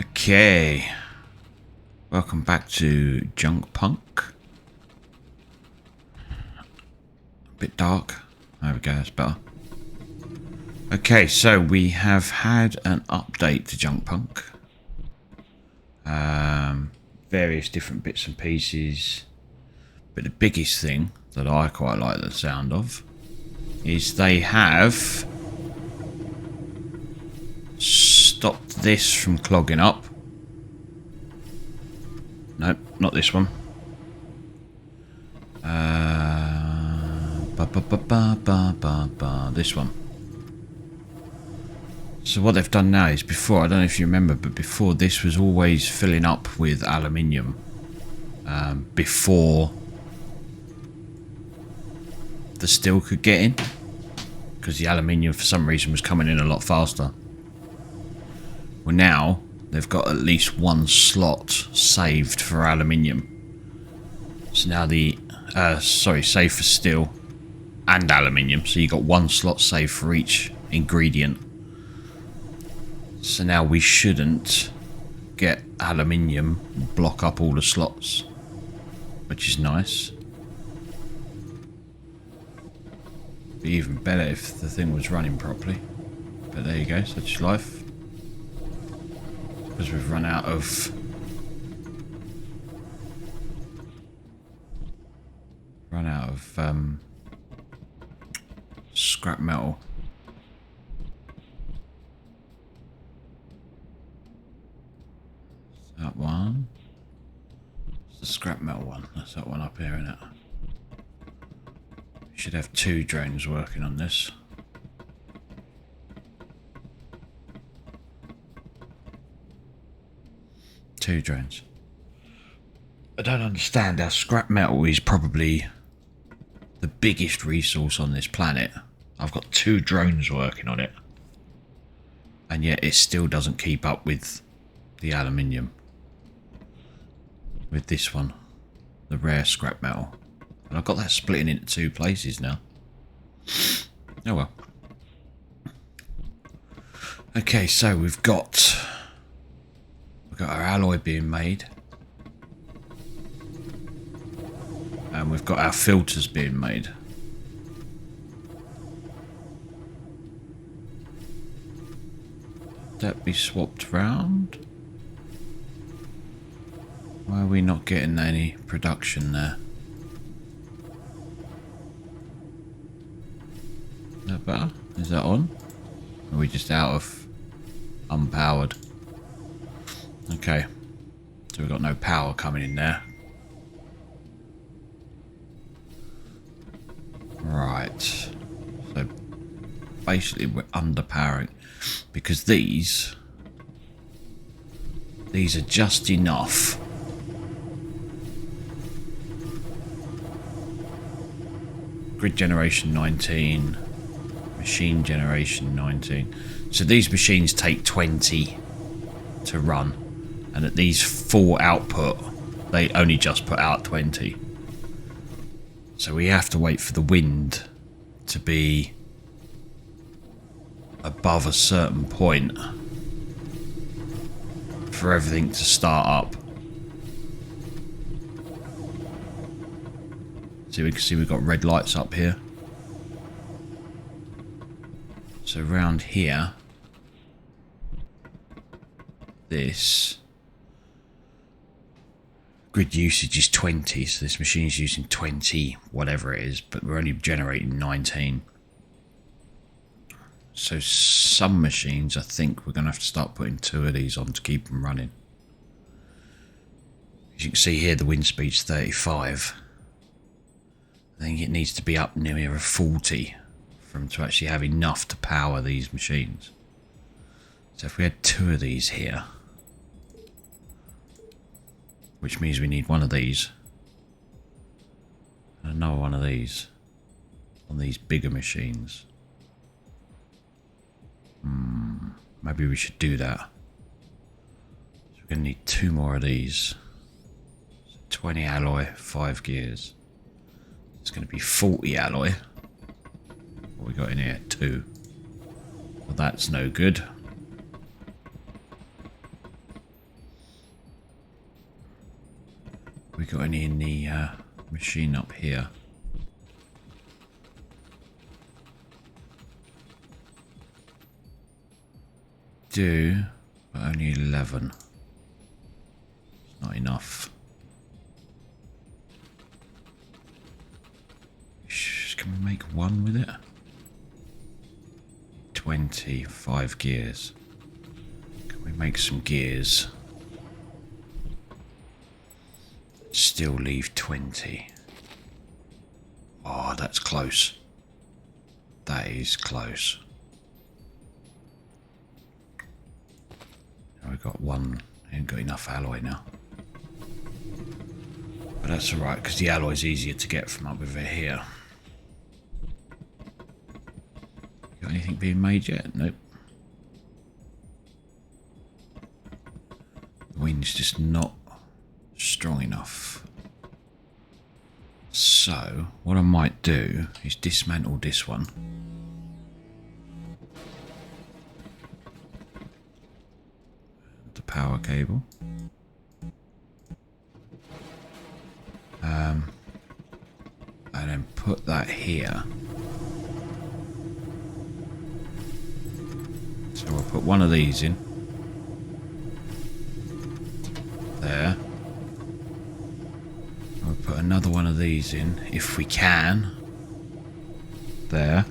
Okay, welcome back to Junkpunk. A bit dark. There we go, that's better. Okay, so we have had an update to Junkpunk. Various different bits and pieces. But the biggest thing that I quite like the sound of is they have stopped this from clogging up. Nope, not this one. This one. So what they've done now is before, I don't know if you remember, but before this was always filling up with aluminium. Before the steel could get in. Because the aluminium for some reason was coming in a lot faster. Well, now they've got at least one slot saved for aluminium. So now saved for steel and aluminium. So you got one slot saved for each ingredient. So now we shouldn't get aluminium block up all the slots, which is nice. Be even better if the thing was running properly. But there you go, such is life. Because we've run out of scrap metal. That one. It's the scrap metal one. That's that one up here, isn't it? We should have 2 drones working on this. Two drones. I don't understand how scrap metal is probably the biggest resource on this planet. I've got 2 drones working on it. And yet it still doesn't keep up with the aluminium. With this one. The rare scrap metal. And I've got that splitting into 2 places now. Oh well. Okay, so we've got our alloy being made. And we've got our filters being made. That be swapped round? Why are we not getting any production there? Is that better? Is that on? Or are we just out of unpowered? Okay. So we've got no power coming in there. Right. So basically we're underpowering. Because these are just enough. Grid generation 19, machine generation 19. So these machines take 20 to run, and at these full output, they only just put out 20. So we have to wait for the wind to be above a certain point for everything to start up. So we can see we've got red lights up here. So around here, this grid usage is 20, so this machine is using 20, whatever it is, but we're only generating 19. So some machines, I think we're going to have to start putting 2 of these on to keep them running. As you can see here, the wind speed's 35. I think it needs to be up near a 40 for them to actually have enough to power these machines. So if we had 2 of these here, which means we need one of these and another one of these on these bigger machines. Maybe we should do that. So we're going to need 2 more of these. So 20 alloy, 5 gears. It's going to be 40 alloy. What we got in here? 2. Well, that's no good. got any in the machine up here? Do, but only 11. It's not enough. Can we make one with it? 25 gears. Can we make some gears? Still leave 20. Oh, that's close. That is close. We've got one. Ain't got enough alloy now. But that's alright, because the alloy's easier to get from up over here. Got anything being made yet? Nope. The wind's just not strong enough. So, what I might do is dismantle this one. The power cable. And then put that here. So we'll put one of these in. There. We'll put another one of these in, if we can. There.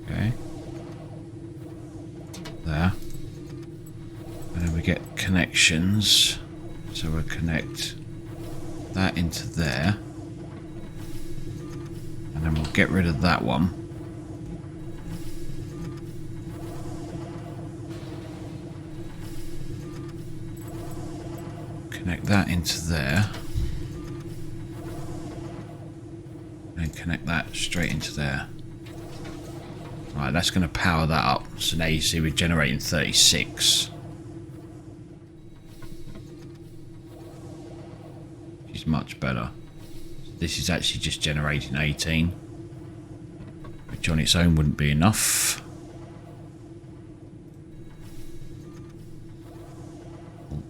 Okay. There. And then we get connections. So we'll connect that into there. And then we'll get rid of that one. Connect that into there. And connect that straight into there. Right, that's going to power that up. So now you see we're generating 36. Which is much better. This is actually just generating 18. Which on its own wouldn't be enough. Oh,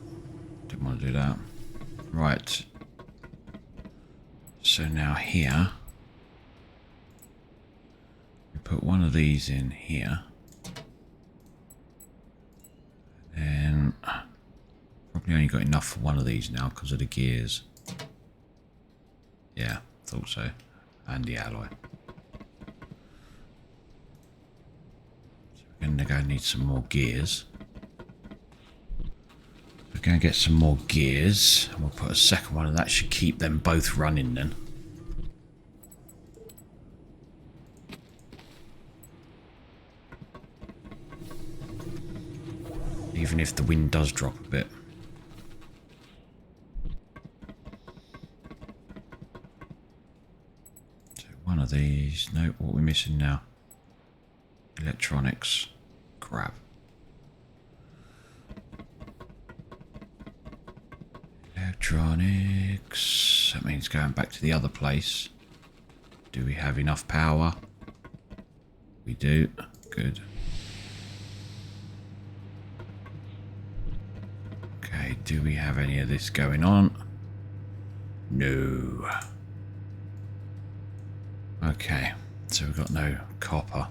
didn't want to do that. Right. So now here. Put one of these in here. And probably only got enough for one of these now because of the gears. Yeah, thought so. And the alloy. So we're going to go need some more gears. We're going to get some more gears. And we'll put a second one, and that should keep them both running then. Even if the wind does drop a bit. So one of these. No, what are we missing now? Electronics. Crap. Electronics. That means going back to the other place. Do we have enough power? We do. Good. Do we have any of this going on? No. Okay, so we've got no copper.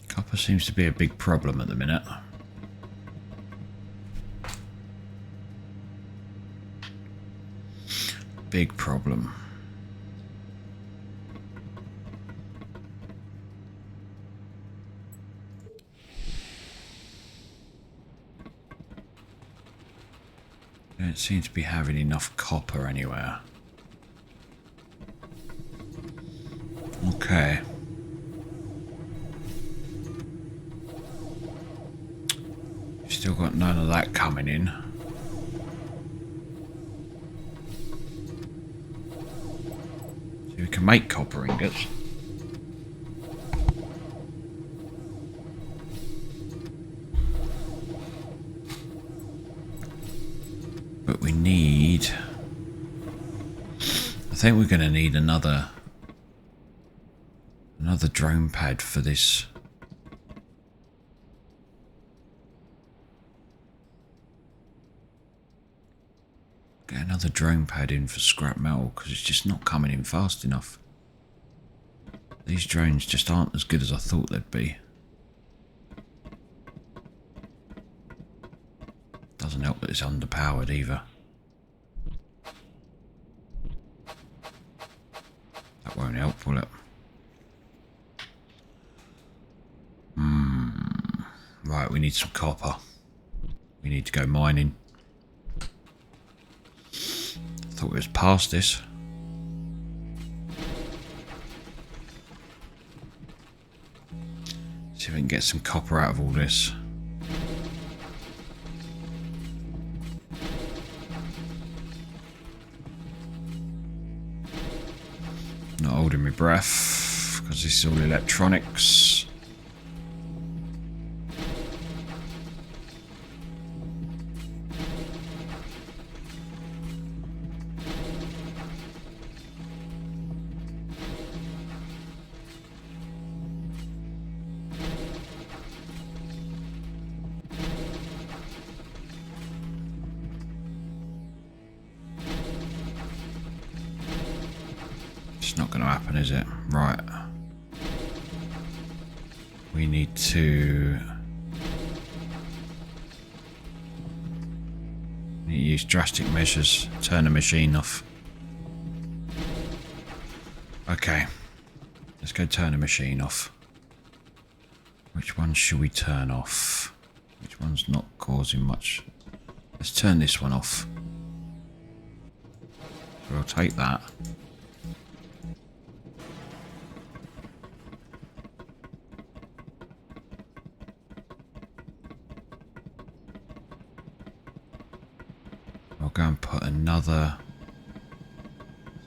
Copper seems to be a big problem at the minute. Big problem. Don't seem to be having enough copper anywhere. Okay. Still got none of that coming in. So we can make copper ingots. But we need... I think we're going to need another Another drone pad for this. Get another drone pad in for scrap metal because it's just not coming in fast enough. These drones just aren't as good as I thought they'd be. Doesn't help that it's underpowered either. That won't help, will it? Right, we need some copper. We need to go mining. Thought it was past this. See if we can get some copper out of all this. Not holding my breath because this is all electronics. It's not going to happen, is it? Right. We need to use drastic measures. Turn the machine off. Okay. Let's go turn the machine off. Which one should we turn off? Which one's not causing much? Let's turn this one off. We'll take that. I'll go and put another.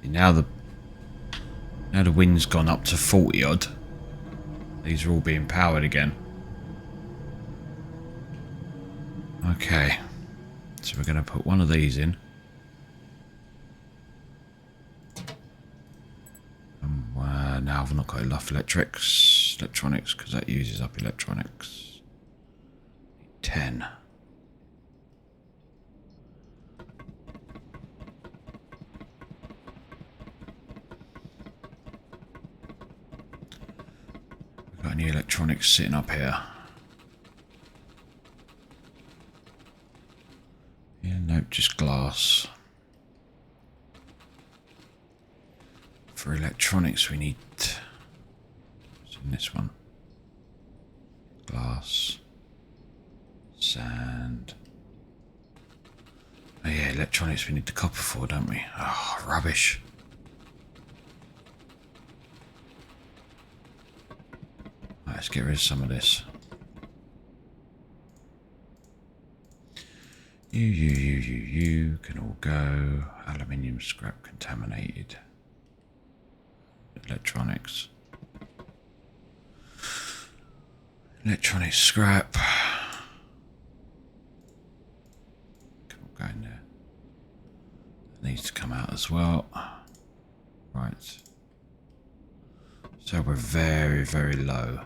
See, now the wind's gone up to 40 odd. These are all being powered again. Okay, so we're going to put one of these in. Now I've not got enough electronics because that uses up electronics. 10. We've got any electronics sitting up here? Yeah, nope, just glass. For electronics we need, what's in this one? Glass, sand. Oh yeah, electronics we need the copper for, don't we? Oh, rubbish. Right, let's get rid of some of this. You can all go. Aluminium scrap contaminated. Electronics. Electronics scrap. Can all go in there. That needs to come out as well. Right. So we're very, very low.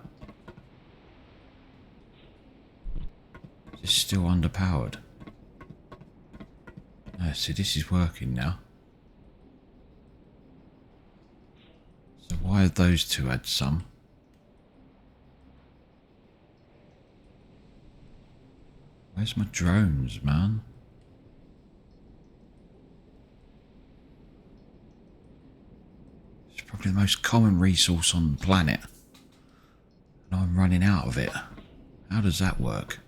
Is this still underpowered? No, see, this is working now. So why have those two had some? Where's my drones, man? It's probably the most common resource on the planet. And I'm running out of it. How does that work?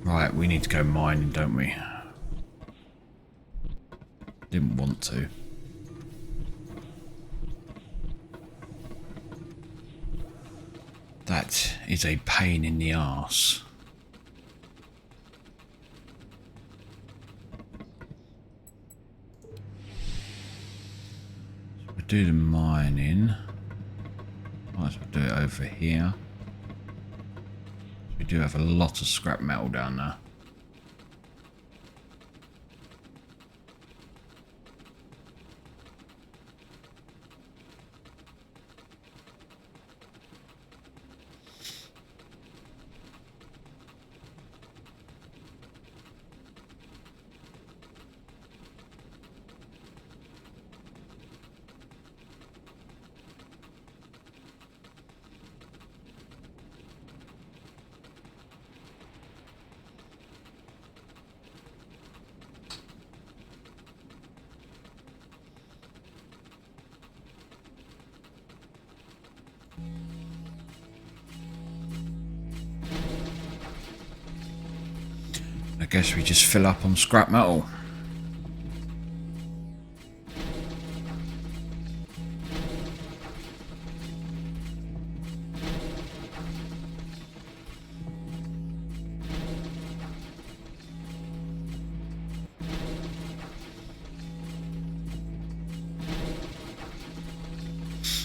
Right, we need to go mining, don't we? Didn't want to. That is a pain in the arse. So we'll do the mining. Might as well do it over here. We do have a lot of scrap metal down there. I guess we just fill up on scrap metal.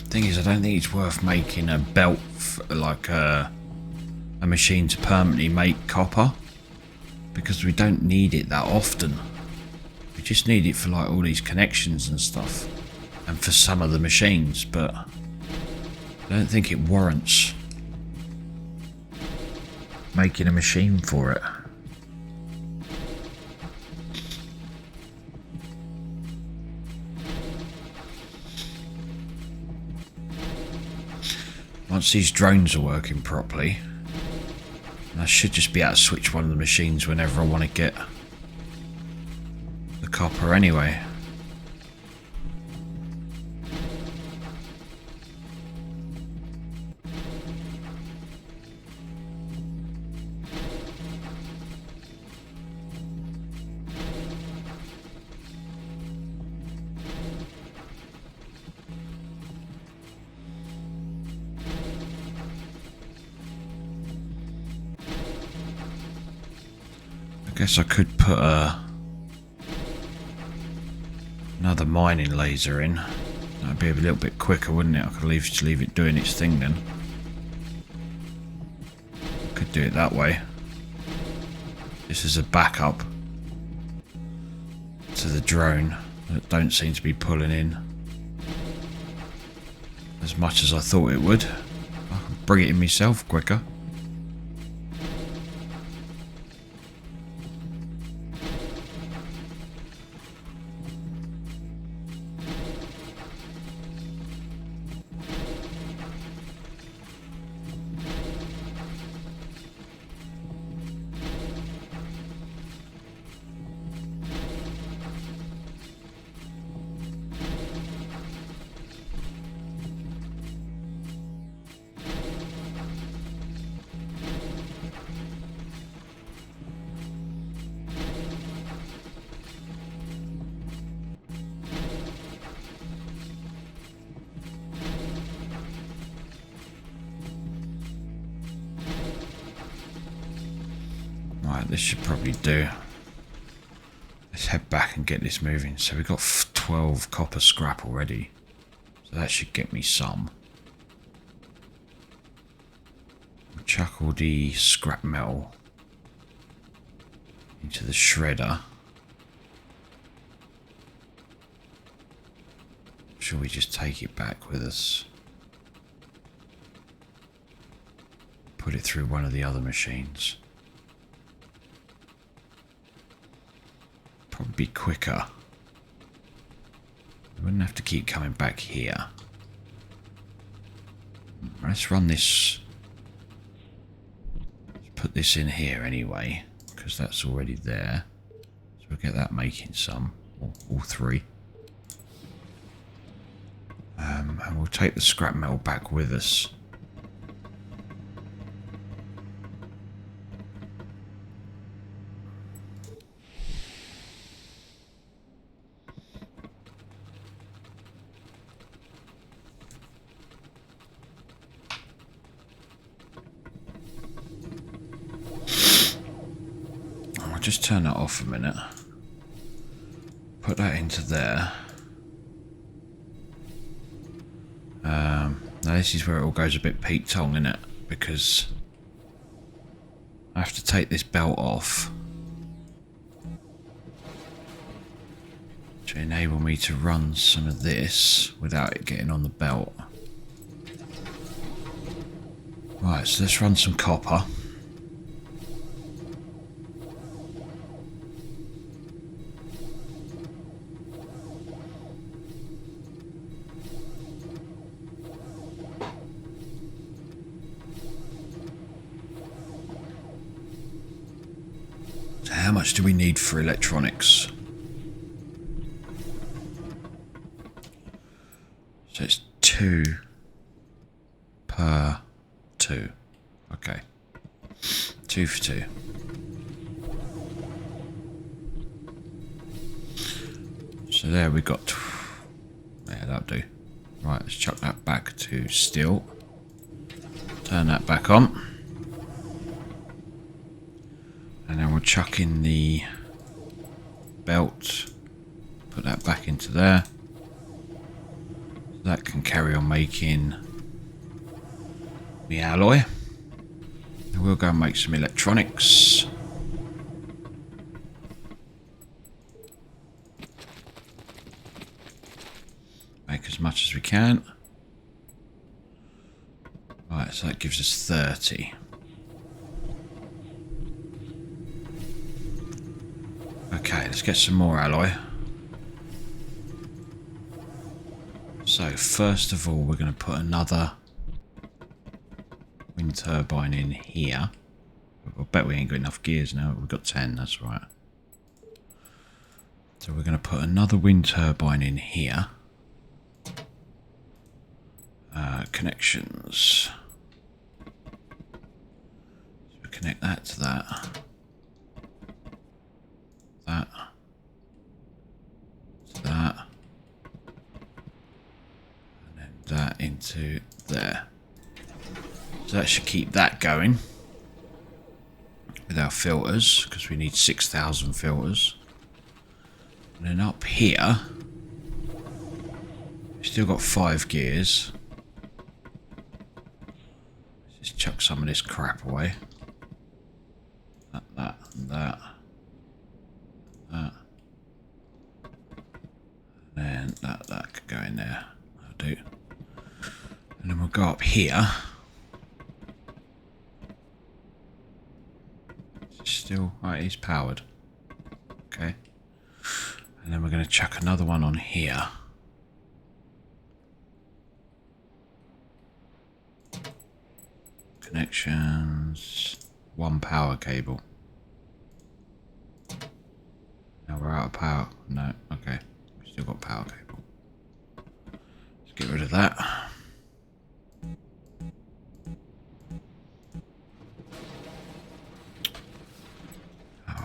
Thing is, I don't think it's worth making a belt like a machine to permanently make copper, because we don't need it that often. We just need it for like all these connections and stuff, and for some of the machines, but I don't think it warrants making a machine for it. Once these drones are working properly, I should just be able to switch one of the machines whenever I want to get the copper anyway. I guess I could put another mining laser in. That'd be a little bit quicker, wouldn't it? I could leave it doing its thing then. Could do it that way. This is a backup to the drone that don't seem to be pulling in as much as I thought it would. I could bring it in myself quicker. Right, this should probably do. Let's head back and get this moving. So we've got 12 copper scrap already. So that should get me some. We'll chuck all the scrap metal into the shredder. Shall we just take it back with us? Put it through one of the other machines. Probably be quicker. We wouldn't have to keep coming back here. Let's run this. Let's put this in here anyway, because that's already there. So we'll get that making some, or all three. And we'll take the scrap metal back with us. I'll just turn that off a minute. Put that into there. Now this is where it all goes a bit Pete Tong, isn't it? Because I have to take this belt off to enable me to run some of this without it getting on the belt. Right, so let's run some copper. How much do we need for electronics? So it's 2 per 2. Okay. 2 for 2. So there we got... Yeah, that'll do. Right, let's chuck that back to steel. Turn that back on. And then we'll chuck in the belt. Put that back into there. That can carry on making the alloy. And we'll go and make some electronics. Make as much as we can. Right, so that gives us 30. Okay, let's get some more alloy. So first of all, we're going to put another wind turbine in here. I bet we ain't got enough gears now. We've got 10, that's right. So we're going to put another wind turbine in here. Connections. So we connect that to that. That. To that. And then that into there. So that should keep that going. With our filters, because we need 6,000 filters. And then up here, we've still got 5 gears. Let's just chuck some of this crap away. That, and that. That. And then that could go in there. That'll do. And then we'll go up here. Still, right, he's powered. Okay. And then we're going to chuck another one on here. Connections. 1 power cable. Now we're out of power. No, okay. We've still got power cable. Let's get rid of that.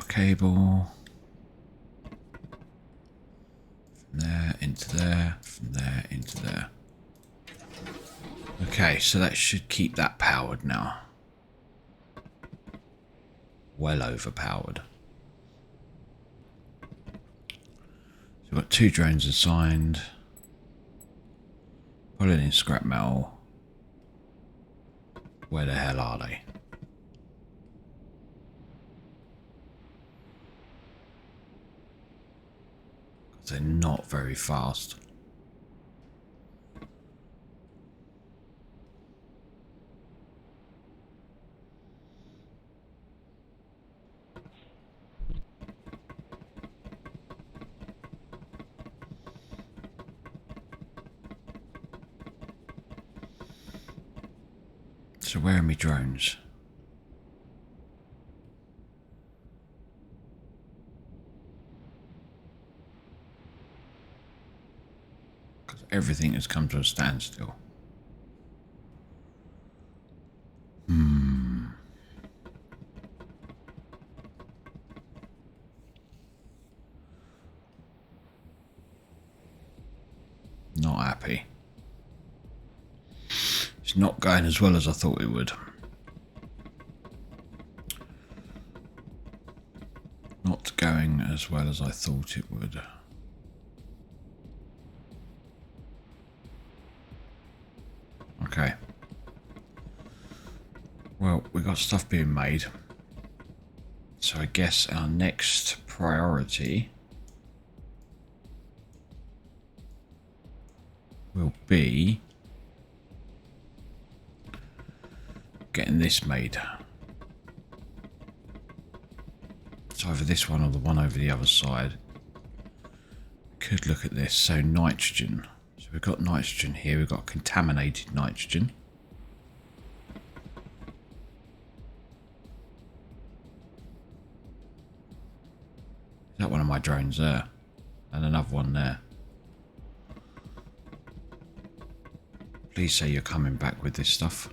Cable from there into there, from there into there. Okay, so that should keep that powered now. Well overpowered. So we've got 2 drones assigned. Pulling in scrap metal. Where the hell are they? They're not very fast. So where are my drones? Everything has come to a standstill. Not happy. It's not going as well as I thought it would. Not going as well as I thought it would. Okay. Well, we got stuff being made. So I guess our next priority will be getting this made. It's either this one or the one over the other side. Could look at this. So nitrogen. So we've got nitrogen here. We've got contaminated nitrogen. Is that one of my drones there? And another one there. Please say you're coming back with this stuff.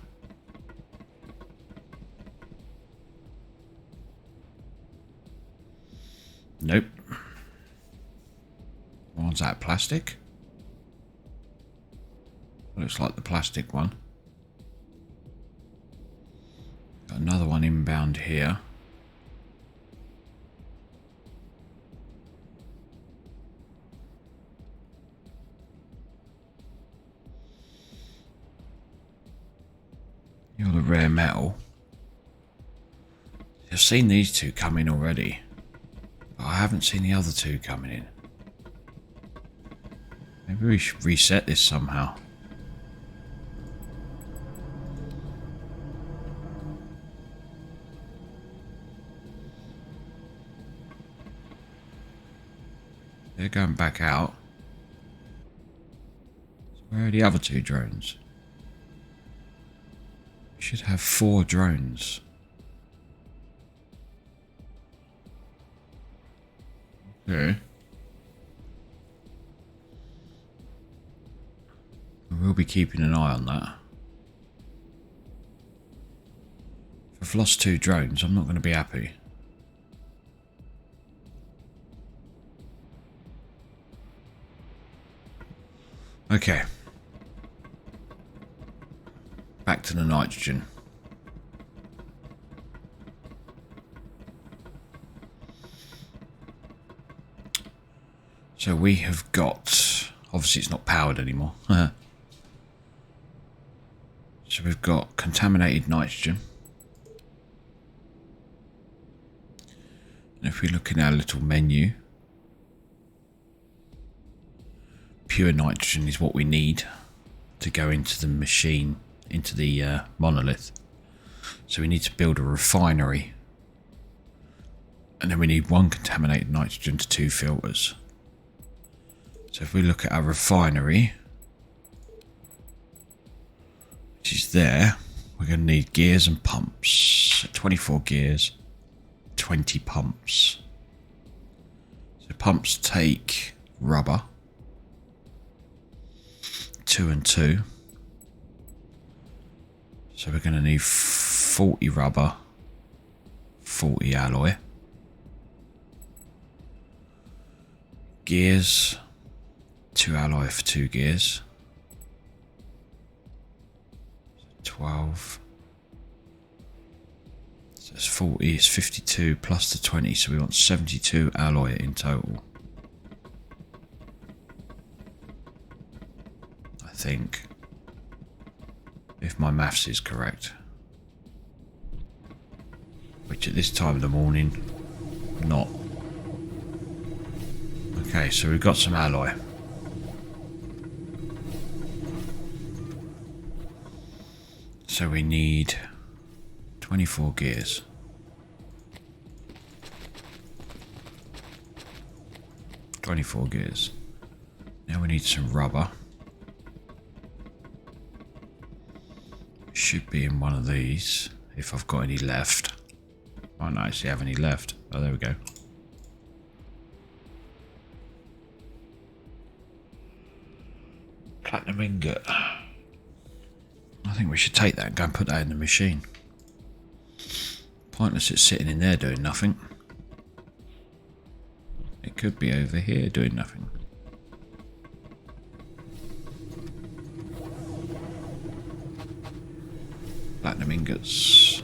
Nope. Why One's that plastic? Looks like the plastic one. Got another one inbound here. You're the rare metal. I've seen these two come in already, but I haven't seen the other two coming in. Maybe we should reset this somehow. They're going back out. So where are the other two drones? We should have 4 drones. Okay. We'll be keeping an eye on that. If I've lost 2 drones, I'm not going to be happy. Okay. Back to the nitrogen. So we have got... Obviously it's not powered anymore. So we've got contaminated nitrogen. And if we look in our little menu, pure nitrogen is what we need to go into the machine, into the monolith. So we need to build a refinery. And then we need 1 contaminated nitrogen to 2 filters. So if we look at our refinery, which is there, we're going to need gears and pumps. So 24 gears, 20 pumps. So pumps take rubber, 2 and 2. So we're going to need 40 rubber, 40 alloy. Gears, 2 alloy for 2 gears. 12. So it's 40, it's 52 plus the 20, so we want 72 alloy in total. I think. If my maths is correct. Which at this time of the morning, not. Okay, so we've got some alloy. So we need 24 gears. Now we need some rubber. Should be in one of these, if I've got any left. I don't actually have any left. Oh, there we go. Platinum ingot. I think we should take that and go and put that in the machine. Pointless it's sitting in there doing nothing. It could be over here doing nothing. Platinum ingots.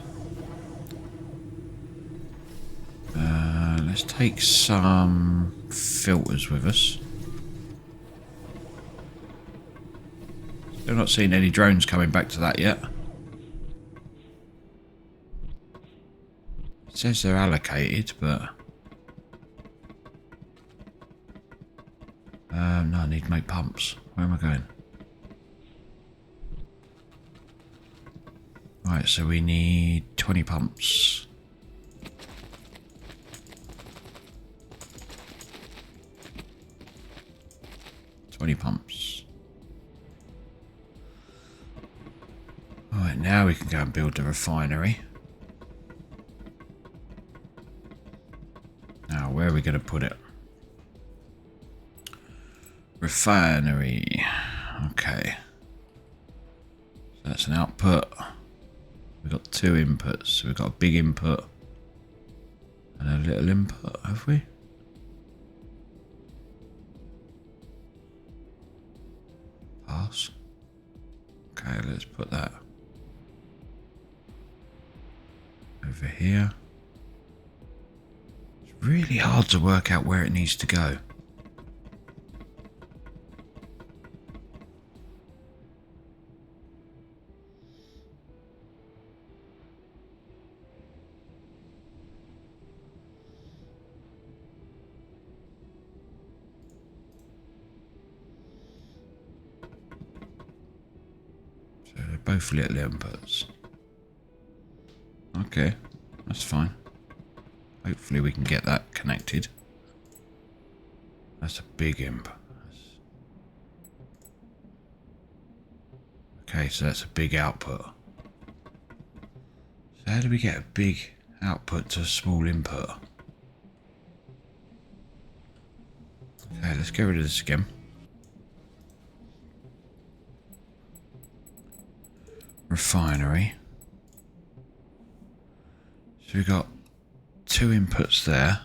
Let's take some filters with us. Still not seeing any drones coming back to that yet. It says they're allocated, but... no, I need to make pumps. Where am I going? Right, so we need 20 pumps. Alright, now we can go and build the refinery. Now, where are we going to put it? Refinery. Okay. So that's an output. We've got 2 inputs. So we've got a big input and a little input, have we? Pass. Okay, let's put that over here. It's really hard to work out where it needs to go. So they're both little inputs. Okay, that's fine. Hopefully we can get that connected. That's a big imp. Okay, so that's a big output. So how do we get a big output to a small input? Okay, let's get rid of this again. Refinery. So we've got 2 inputs there.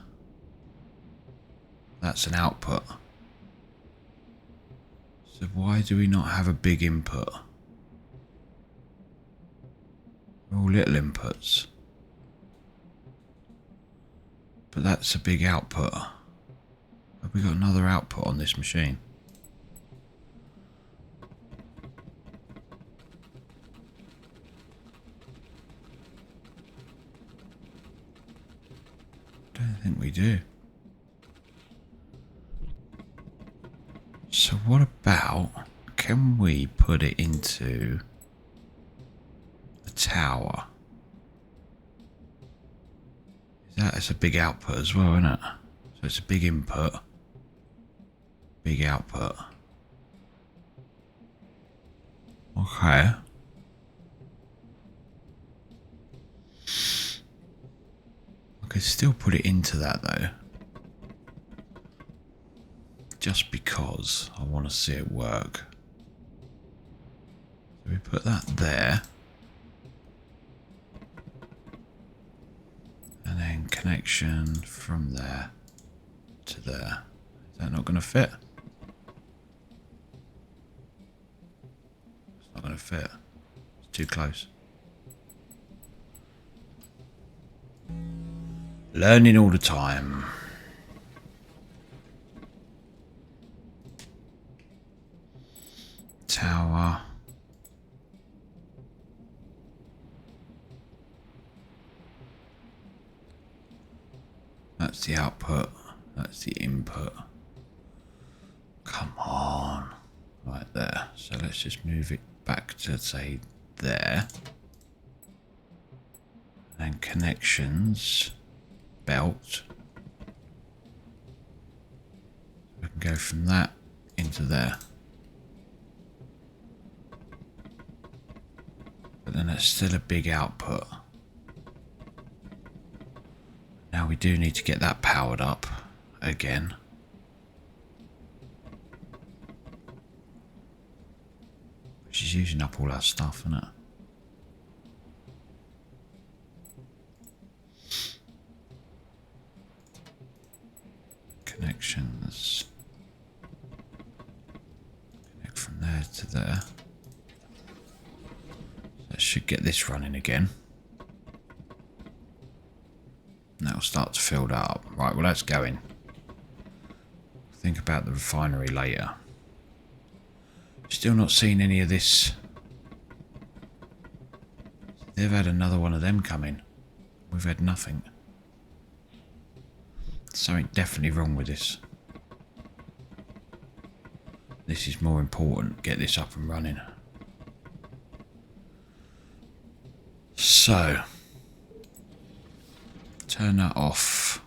That's an output. So why do we not have a big input? They're all little inputs. But that's a big output. Have we got another output on this machine? Don't think we do. So what about, can we put it into a tower? That's a big output as well, isn't it? So it's a big input, big output. Okay. I could still put it into that though. Just because I want to see it work. So we put that there. And then connection from there to there. Is that not going to fit? It's not going to fit. It's too close. Learning all the time. Tower. That's the output. That's the input. Come on. Right there. So let's just move it back to, say, there. And connections. Belt. We can go from that into there. But then that's still a big output. Now we do need to get that powered up again. Which is using up all our stuff, isn't it? Connections. Connect from there to there. That should get this running again. And that'll start to fill that up. Right, well that's going. Think about the refinery later. Still not seen any of this. They've had another one of them come in. We've had nothing. Something definitely wrong with this. This is more important. Get this up and running. So, turn that off.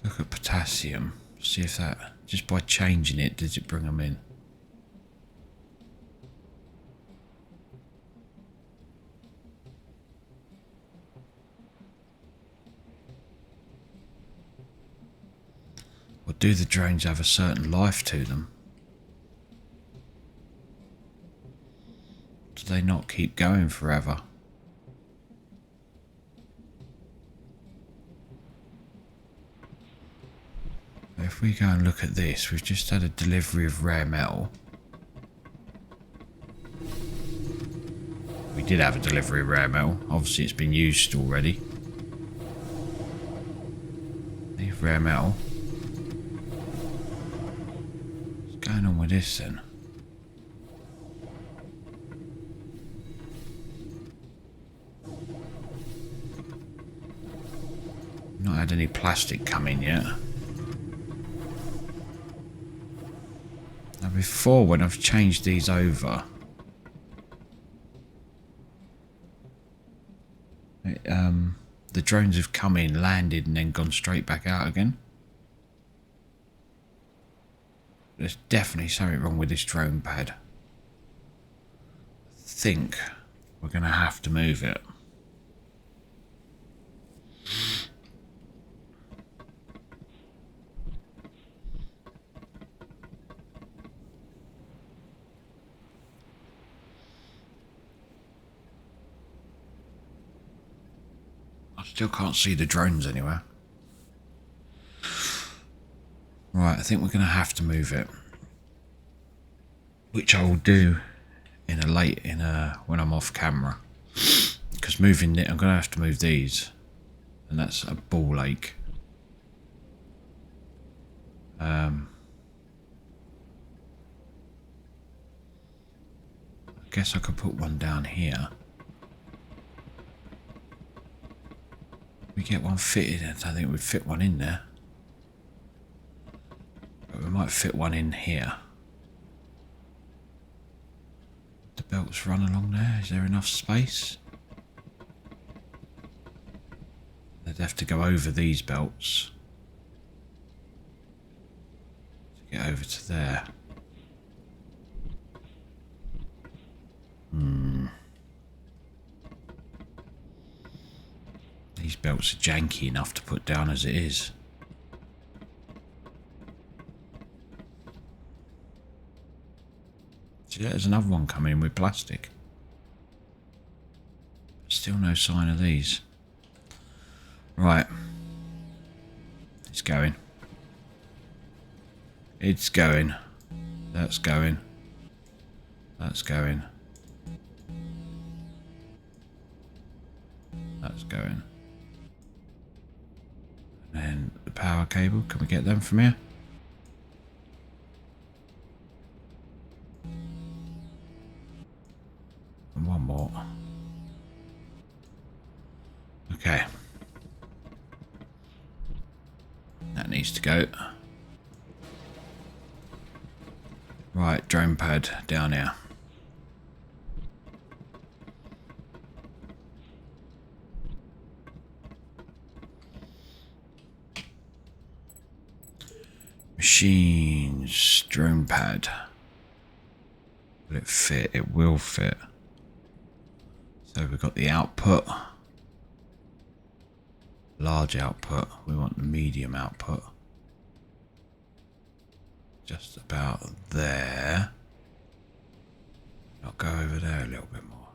Look at potassium. See if that, just by changing it, does it bring them in? Or do the drones have a certain life to them? Do they not keep going forever? If we go and look at this, we've just had a delivery of rare metal. We did have a delivery of rare metal. Obviously it's been used already. Leave rare metal. What's going on with this then? Not had any plastic come in yet. Now before, when I've changed these over, the drones have come in, landed, and then gone straight back out again. There's definitely something wrong with this drone pad. I think we're going to have to move it. I still can't see the drones anywhere. Right, I think we're going to have to move it. Which I will do when I'm off camera. Because moving it, I'm going to have to move these. And that's a ball ache. I guess I could put one down here. We get one fitted, I don't think we'd fit one in there. But we might fit one in here. The belts run along there, is there enough space? They'd have to go over these belts to get over to there. These belts are janky enough to put down as it is. See, there's another one coming in with plastic. Still no sign of these. Right. It's going. It's going. That's going. That's going. That's going. And the power cable, can we get them from here? And one more. Okay. That needs to go. Right, drone pad down here. Machines, drone pad. Will it fit? It will fit. So we've got the output. Large output. We want the medium output. Just about there. I'll go over there a little bit more.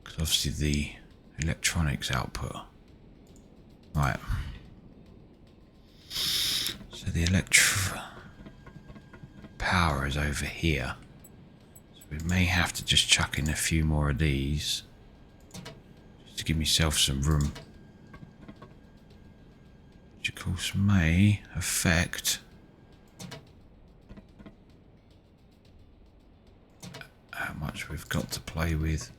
Because obviously the electronics output. Right. So the power is over here. So we may have to just chuck in a few more of these. Just to give myself some room. Which of course may affect how much we've got to play with.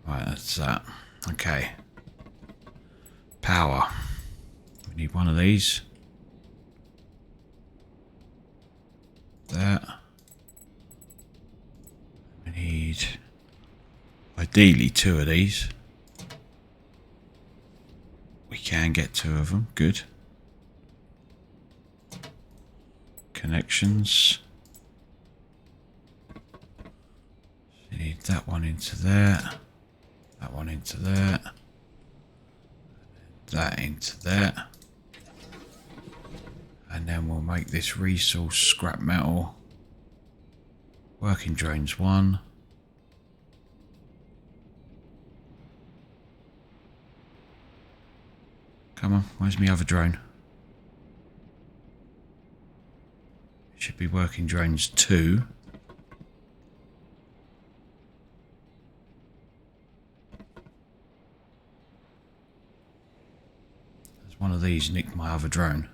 Right, that's that. Okay. Power. We need one of these. There. We need ideally two of these. We can get two of them. Good. Connections. You need that one into there. That one into there. That into there. And then we'll make this resource scrap metal. Working drones 1. Come on, where's my other drone? It should be working drones 2. There's one of these nicked my other drone.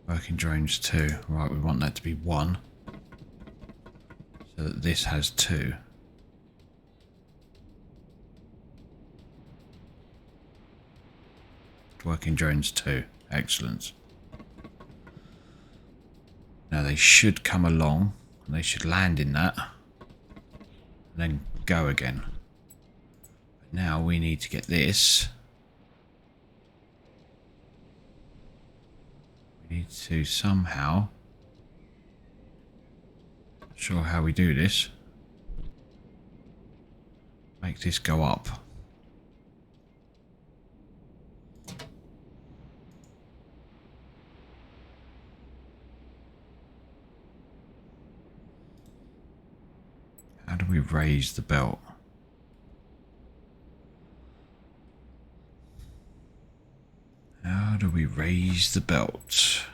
Working drones 2. Right, we want that to be 1. So that this has 2. Working drones 2. Excellent. Now they should come along. And they should land in that. And then go again. But now we need to get this. We need to somehow... Not sure how we do this. Make this go up. How do we raise the belt? How do we raise the belt?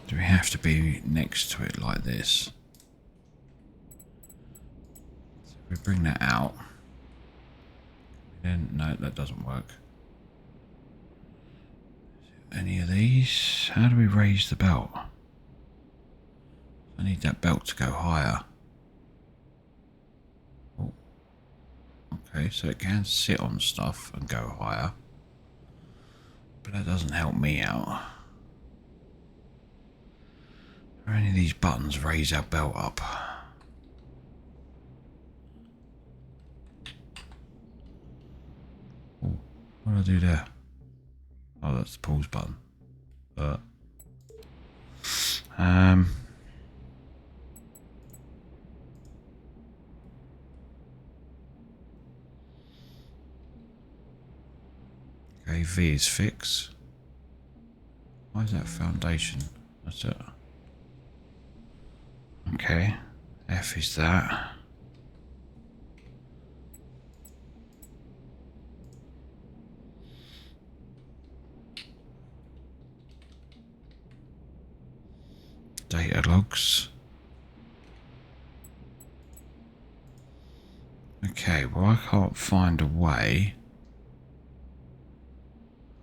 Do we have to be next to it like this? So if we bring that out, then no, that doesn't work. Any of these? How do we raise the belt? I need that belt to go higher. Oh. Okay, so it can sit on stuff and go higher. But that doesn't help me out. Do any of these buttons raise our belt up? Oh, what do I do there? Oh, that's the pause button. Okay, V is fix. Why is that foundation? That's it. Okay, F is that. Data logs. Okay, well I can't find a way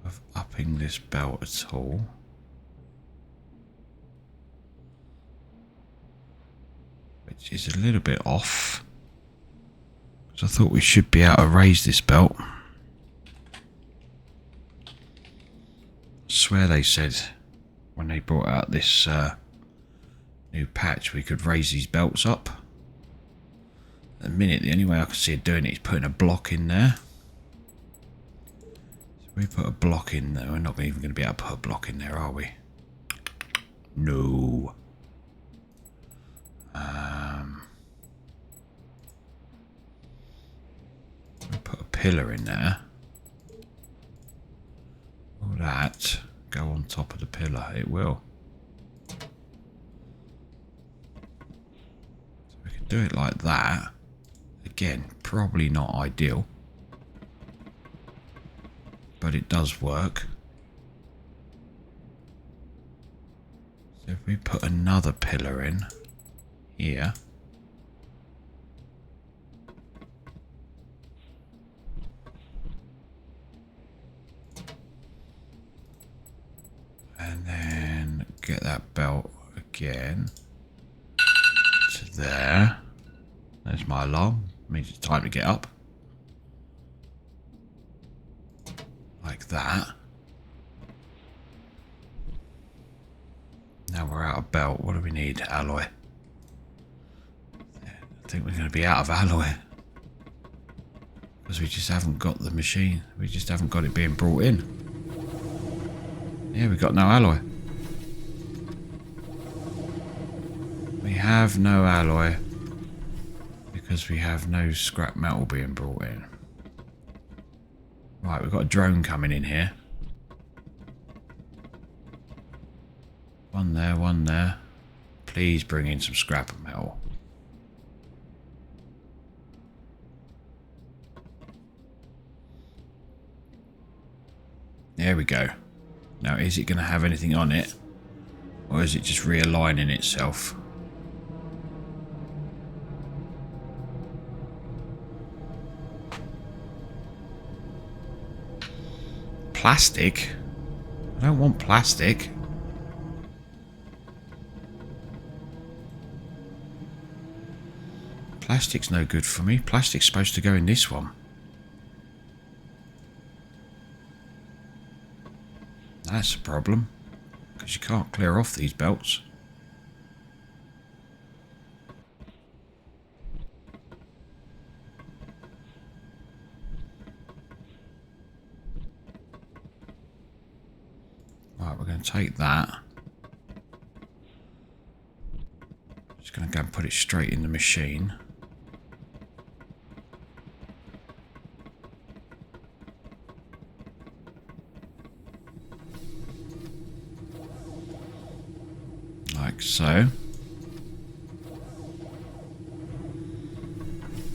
of upping this belt at all. Which is a little bit off. Because I thought we should be able to raise this belt. I swear they said when they brought out this new patch we could raise these belts up. At the minute the only way I can see it doing it is putting a block in there. So we put a block in there. We're not even going to be able to put a block in there, are we? No. We put a pillar in there. Will that go on top of the pillar? It will. Do it like that. Again, probably not ideal, but it does work. So if we put another pillar in here, and then get that belt again to there. There's my alarm. Means it's time to get up. Like that. Now we're out of belt. What do we need? Alloy. I think we're going to be out of alloy. Because we just haven't got the machine. We just haven't got it being brought in. Yeah, we've got no alloy. We have no alloy. Because we have no scrap metal being brought in. Right, we've got a drone coming in here. One there, one there. Please bring in some scrap of metal. There we go. Now, is it going to have anything on it? Or is it just realigning itself? Plastic? I don't want plastic. Plastic's no good for me. Plastic's supposed to go in this one. That's a problem. Because you can't clear off these belts. Right, we're going to take that. Just going to go and put it straight in the machine. Like so.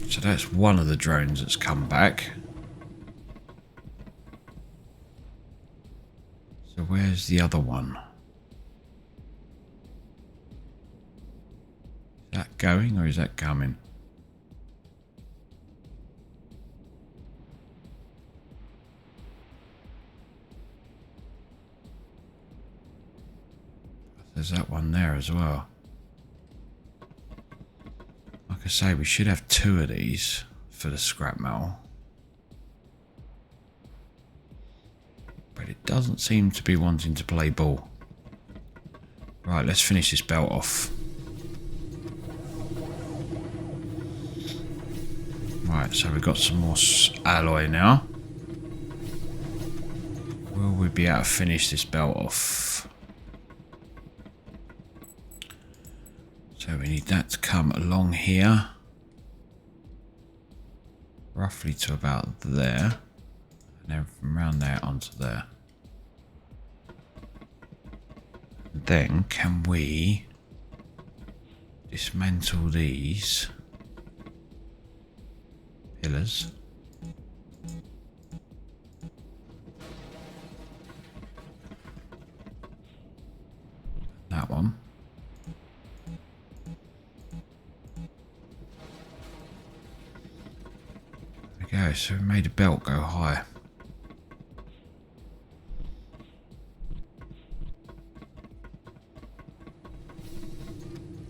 So that's one of the drones that's come back. So where's the other one? Is that going or is that coming? There's that one there as well. Like I say, we should have 2 of these for the scrap metal. But it doesn't seem to be wanting to play ball. Right, let's finish this belt off. Right, so we've got some more alloy now. Will we be able to finish this belt off? So we need that to come along here. Roughly to about there. And then from around there onto there. And then can we dismantle these pillars? That one. There we go, so we made a belt go high.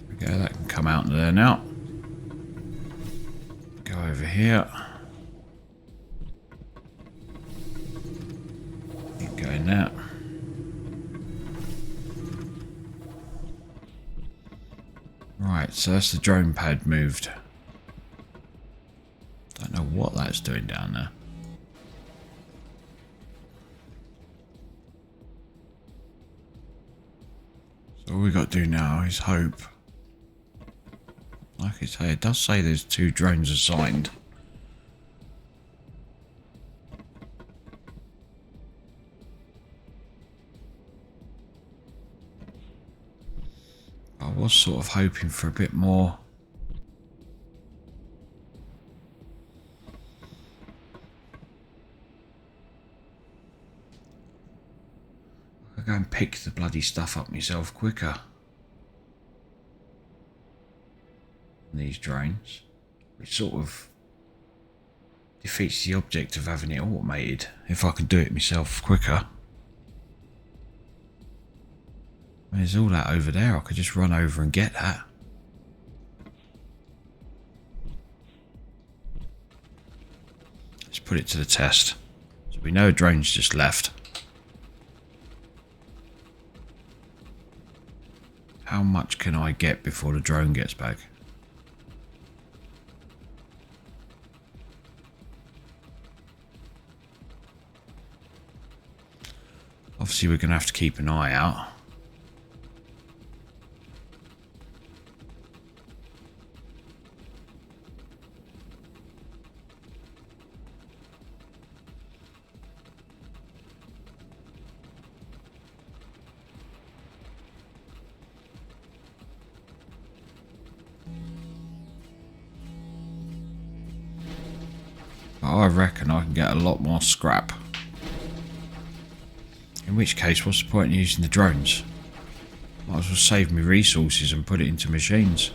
There we go, that can come out there now. Go over here. Keep going there. Right, so that's the drone pad moved. Don't know what that's doing down there. So all we got to do now is hope. Like I say, it does say there's 2 drones assigned. I was sort of hoping for a bit more. I go and pick the bloody stuff up myself quicker. These drones, which sort of defeats the object of having it automated. If I could do it myself quicker. There's all that over there. I could just run over and get that. Let's put it to the test. So we know a drone's just left. How much can I get before the drone gets back? Obviously we're going to have to keep an eye out. But I reckon I can get a lot more scrap. In which case, what's the point in using the drones? Might as well save me resources and put it into machines.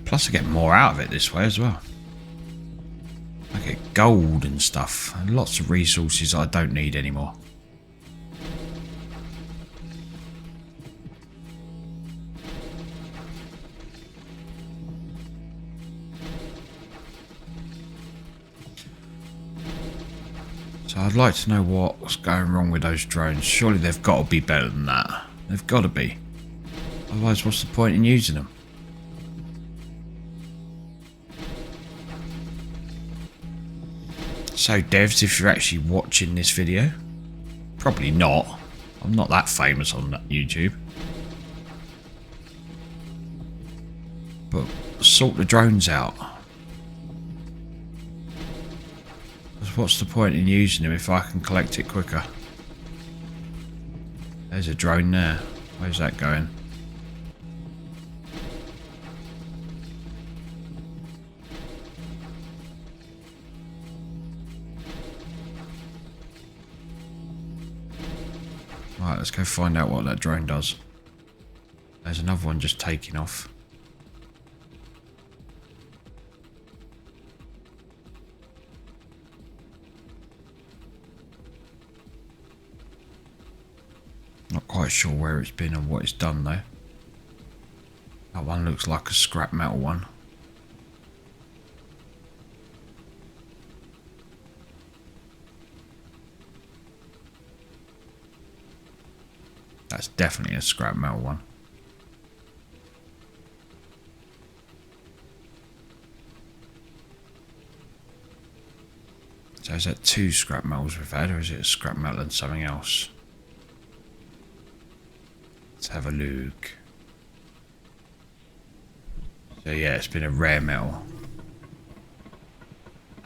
Plus I get more out of it this way as well. I get gold and stuff. And lots of resources I don't need anymore. So I'd like to know what's going wrong with those drones. Surely they've got to be better than that. They've got to be. Otherwise, what's the point in using them? So devs, if you're actually watching this video, probably not. I'm not that famous on YouTube. But sort the drones out. Because what's the point in using them if I can collect it quicker? There's a drone there. Where's that going? Right, let's go find out what that drone does. There's another one just taking off. Not quite sure where it's been and what it's done though. That one looks like a scrap metal one. That's definitely a scrap metal one. So is that 2 scrap metals we've had, or is it a scrap metal and something else? Let's have a look. So yeah, it's been a rare metal.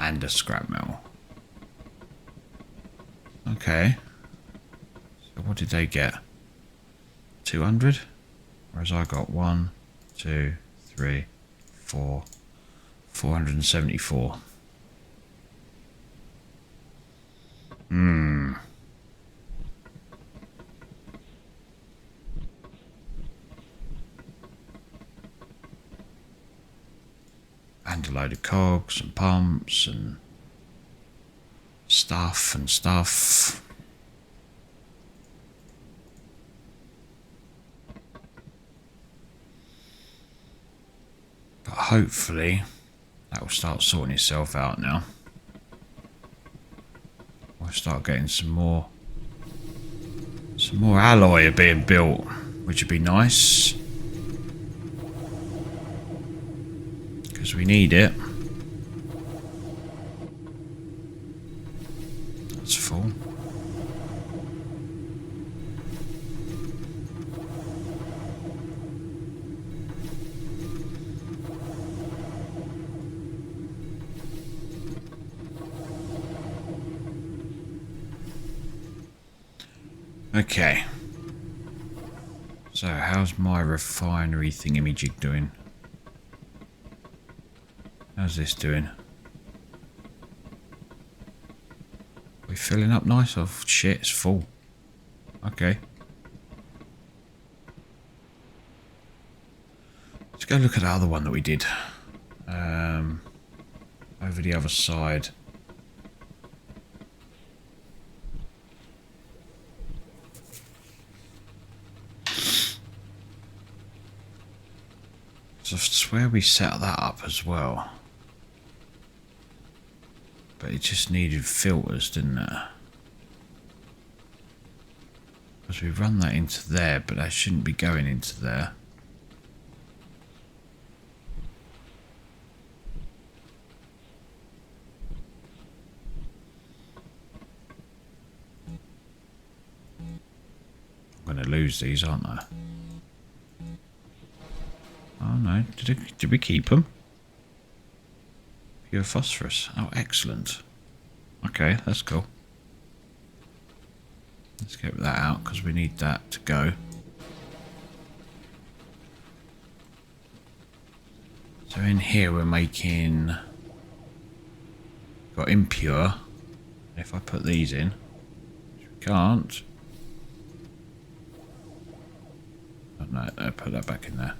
And a scrap metal. Okay. So what did they get? 200? Whereas I got 1, 2, 3, 4, 474. And a load of cogs and pumps and stuff. But hopefully that will start sorting itself out now. We'll start getting some more alloy being built, which would be nice. Because we need it. That's full. Okay. So how's my refinery thingamajig doing? How's this doing? We filling up nice? Oh shit, it's full. Okay. Let's go look at the other one that we did. Over the other side. swear we set that up as well. But it just needed filters, didn't it? Because we run that into there, but that shouldn't be going into there. I'm going to lose these, aren't I? Oh no, did we keep them? Pure phosphorus. Oh, excellent. Okay, that's cool. Let's get that out because we need that to go. So in here we're making... got impure. If I put these in, which we can't. Oh, no, I'll put that back in there.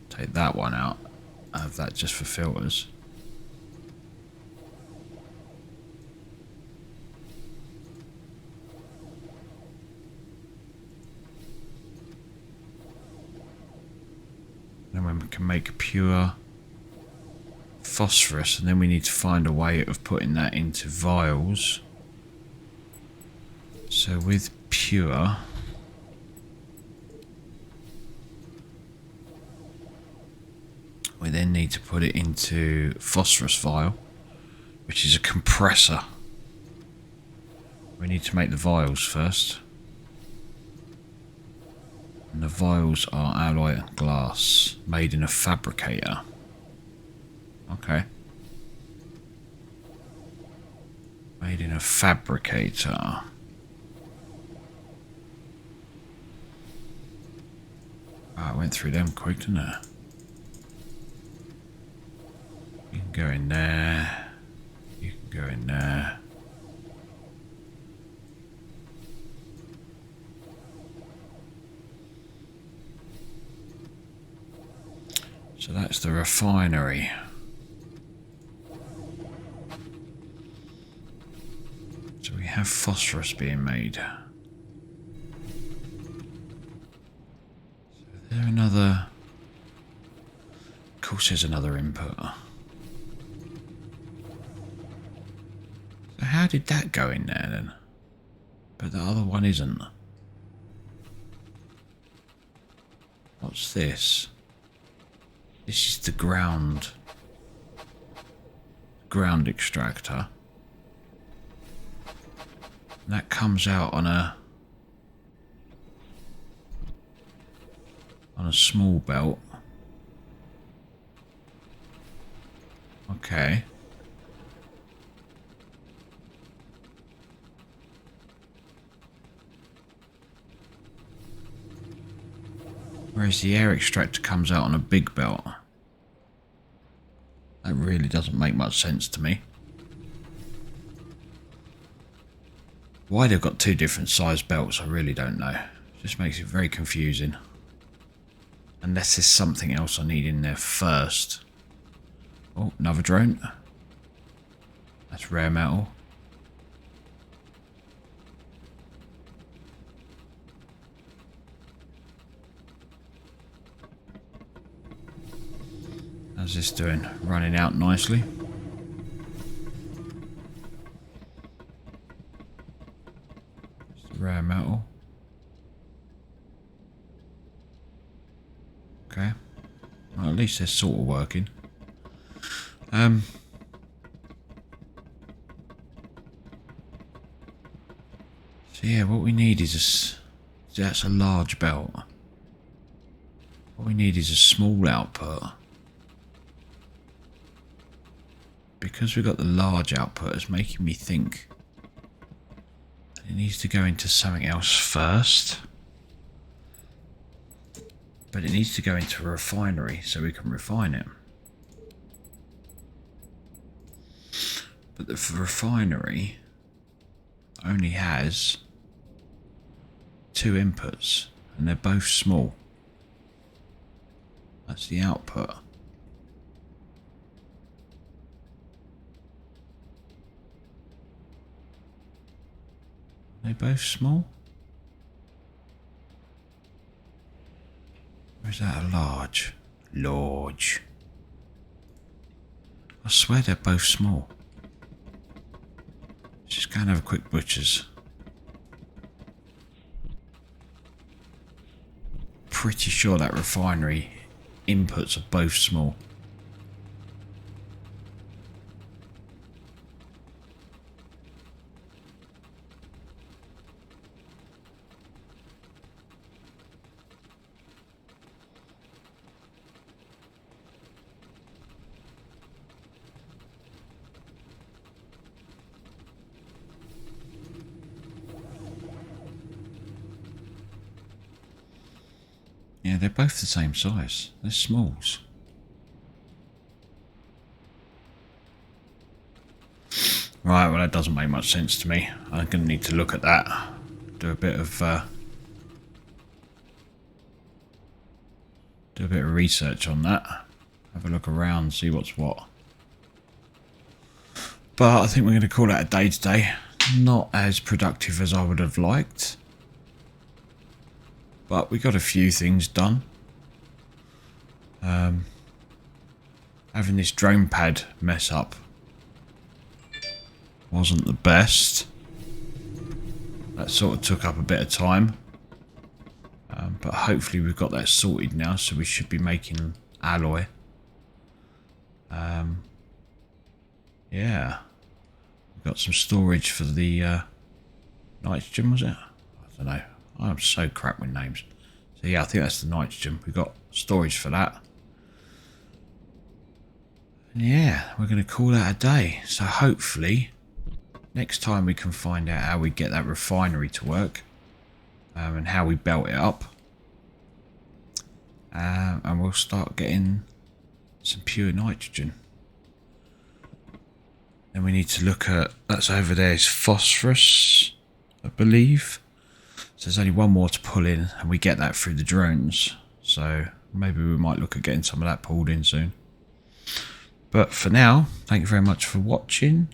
Take that one out. I have that just for filters. Then we can make pure phosphorus, and then we need to find a way of putting that into vials. So with pure, we then need to put it into phosphorus vial, which is a compressor. We need to make the vials first. And the vials are alloy and glass, made in a fabricator. Okay. Made in a fabricator. Oh, I went through them quick, didn't I? You can go in there. You can go in there. So that's the refinery. So we have phosphorus being made. So there another... Of course there's another input. So how did that go in there then? But the other one isn't. What's this? This is the ground extractor. And that comes out on a small belt. Okay. Whereas the air extractor comes out on a big belt. That really doesn't make much sense to me. Why they've got two different size belts, I really don't know. It just makes it very confusing. Unless there's something else I need in there first. Oh, another drone. That's rare metal. How's this doing? Running out nicely. It's rare metal. Okay. Well, at least they're sort of working. So yeah, what we need is that's a large belt. What we need is a small output. Because we've got the large output, it's making me think it needs to go into something else first. But it needs to go into a refinery so we can refine it. But the refinery only has two inputs and they're both small. That's the output. Are they both small? Or is that a large? Large. I swear they're both small. Let's just go and have a quick butcher's. Pretty sure that refinery inputs are both small. Yeah, they're both the same size. They're smalls. Right, well that doesn't make much sense to me. I'm going to need to look at that. Do a bit of research on that. Have a look around, see what's what. But I think we're going to call that a day today. Not as productive as I would have liked. But we got a few things done. Having this drone pad mess up wasn't the best. That sort of took up a bit of time. But hopefully we've got that sorted now, so we should be making alloy. Yeah. We've got some storage for the nitrogen, was it? I don't know. I'm so crap with names. So yeah, I think that's the nitrogen. We've got storage for that. And yeah, we're going to call that a day. So hopefully, next time we can find out how we get that refinery to work. And how we belt it up. And we'll start getting some pure nitrogen. Then we need to look at, that's over there is phosphorus, I believe. So there's only one more to pull in, and we get that through the drones. So maybe we might look at getting some of that pulled in soon. But for now, thank you very much for watching.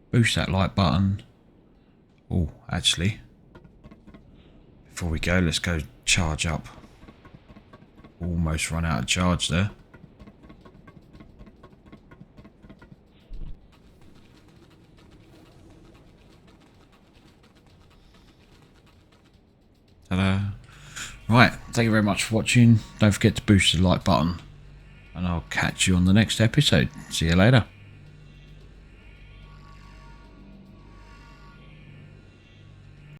Boost that like button. Oh, actually, before we go, let's go charge up. Almost run out of charge there. Hello. Right, thank you very much for watching. Don't forget to boost the like button, and I'll catch you on the next episode. See you later.